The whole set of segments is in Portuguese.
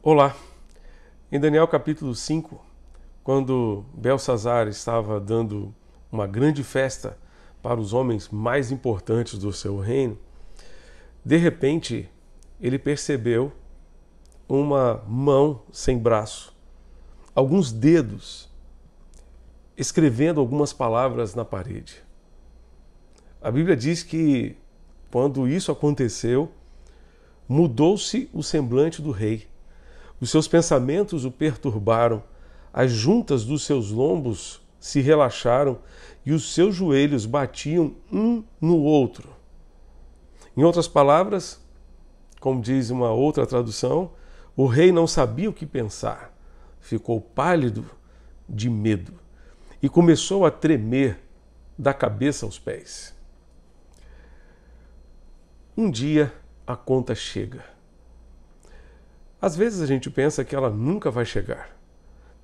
Olá! Em Daniel capítulo 5, quando Belsazar estava dando uma grande festa para os homens mais importantes do seu reino, de repente ele percebeu uma mão sem braço, alguns dedos escrevendo algumas palavras na parede. A Bíblia diz que quando isso aconteceu, mudou-se o semblante do rei. Os seus pensamentos o perturbaram, as juntas dos seus lombos se relaxaram e os seus joelhos batiam um no outro. Em outras palavras, como diz uma outra tradução, o rei não sabia o que pensar, ficou pálido de medo e começou a tremer da cabeça aos pés. Um dia a conta chega. Às vezes a gente pensa que ela nunca vai chegar,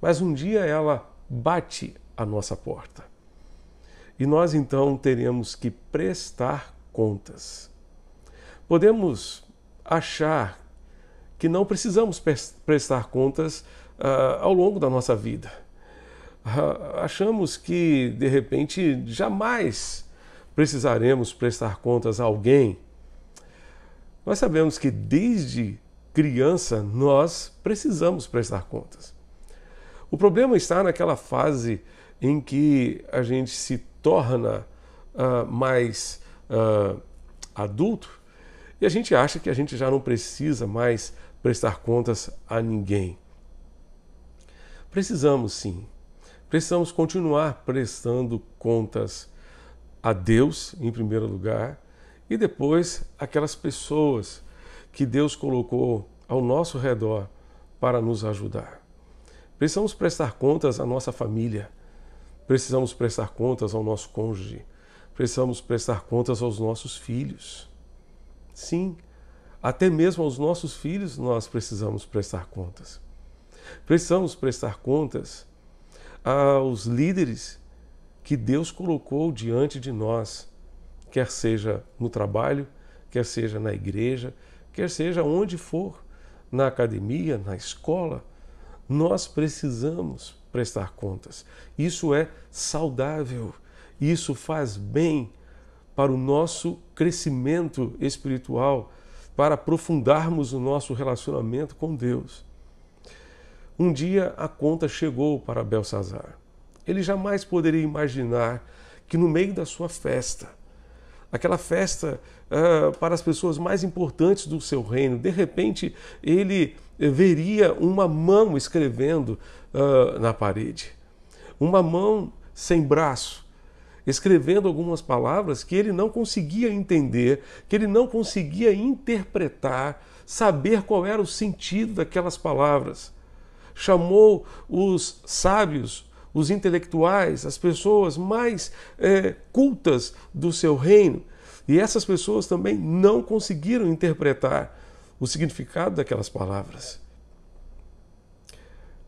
mas um dia ela bate à nossa porta. E nós então teremos que prestar contas. Podemos achar que não precisamos prestar contas ao longo da nossa vida. Achamos que, de repente, jamais precisaremos prestar contas a alguém. Nós sabemos que desde criança nós precisamos prestar contas. O problema está naquela fase em que a gente se torna mais adulto e a gente acha que a gente já não precisa mais prestar contas a ninguém. Precisamos sim. Precisamos continuar prestando contas a Deus, em primeiro lugar, e depois aquelas pessoas que Deus colocou ao nosso redor para nos ajudar. Precisamos prestar contas à nossa família, precisamos prestar contas ao nosso cônjuge, precisamos prestar contas aos nossos filhos. Sim, até mesmo aos nossos filhos nós precisamos prestar contas. Precisamos prestar contas aos líderes que Deus colocou diante de nós, quer seja no trabalho, quer seja na igreja, quer seja onde for, na academia, na escola, nós precisamos prestar contas. Isso é saudável, isso faz bem para o nosso crescimento espiritual, para aprofundarmos o nosso relacionamento com Deus. Um dia a conta chegou para Belsazar. Ele jamais poderia imaginar que no meio da sua festa, aquela festa para as pessoas mais importantes do seu reino, de repente ele veria uma mão escrevendo na parede. Uma mão sem braço, escrevendo algumas palavras que ele não conseguia entender, que ele não conseguia interpretar, saber qual era o sentido daquelas palavras. Chamou os sábios, os intelectuais, as pessoas mais cultas do seu reino, e essas pessoas também não conseguiram interpretar o significado daquelas palavras.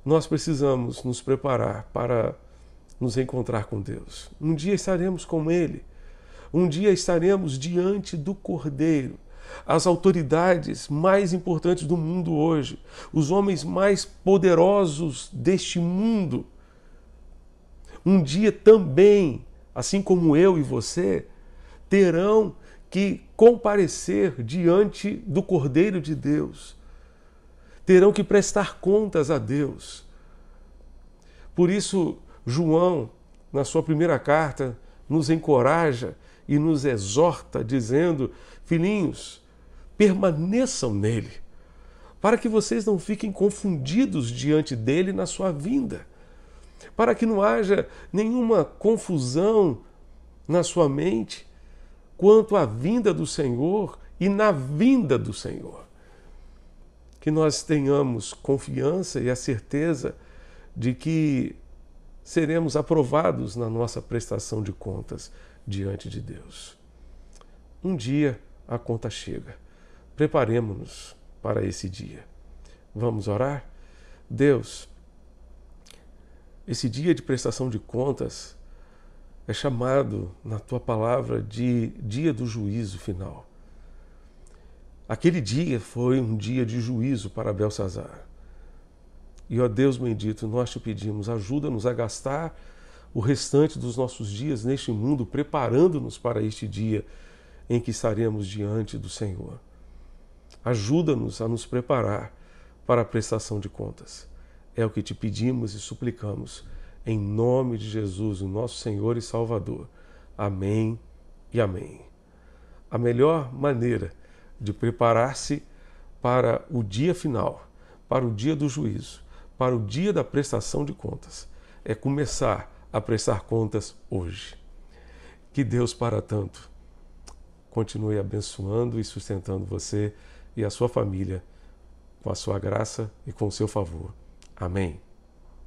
Nós precisamos nos preparar para nos encontrar com Deus. Um dia estaremos com Ele, um dia estaremos diante do Cordeiro. As autoridades mais importantes do mundo hoje, os homens mais poderosos deste mundo, um dia também, assim como eu e você, terão que comparecer diante do Cordeiro de Deus. Terão que prestar contas a Deus. Por isso, João, na sua primeira carta, nos encoraja e nos exorta, dizendo: filhinhos, permaneçam nele, para que vocês não fiquem confundidos diante dele na sua vinda, para que não haja nenhuma confusão na sua mente quanto à vinda do Senhor e na vinda do Senhor. Que nós tenhamos confiança e a certeza de que seremos aprovados na nossa prestação de contas diante de Deus. Um dia a conta chega. Preparemo-nos para esse dia. Vamos orar? Deus, esse dia de prestação de contas é chamado na tua palavra de dia do juízo final. Aquele dia foi um dia de juízo para Belsazar. E, ó Deus bendito, nós te pedimos, ajuda-nos a gastar o restante dos nossos dias neste mundo, preparando-nos para este dia em que estaremos diante do Senhor. Ajuda-nos a nos preparar para a prestação de contas. É o que te pedimos e suplicamos, em nome de Jesus, o nosso Senhor e Salvador. Amém e amém. A melhor maneira de preparar-se para o dia final, para o dia do juízo, para o dia da prestação de contas, é começar a prestar contas hoje. Que Deus, para tanto, continue abençoando e sustentando você e a sua família com a sua graça e com o seu favor. Amém.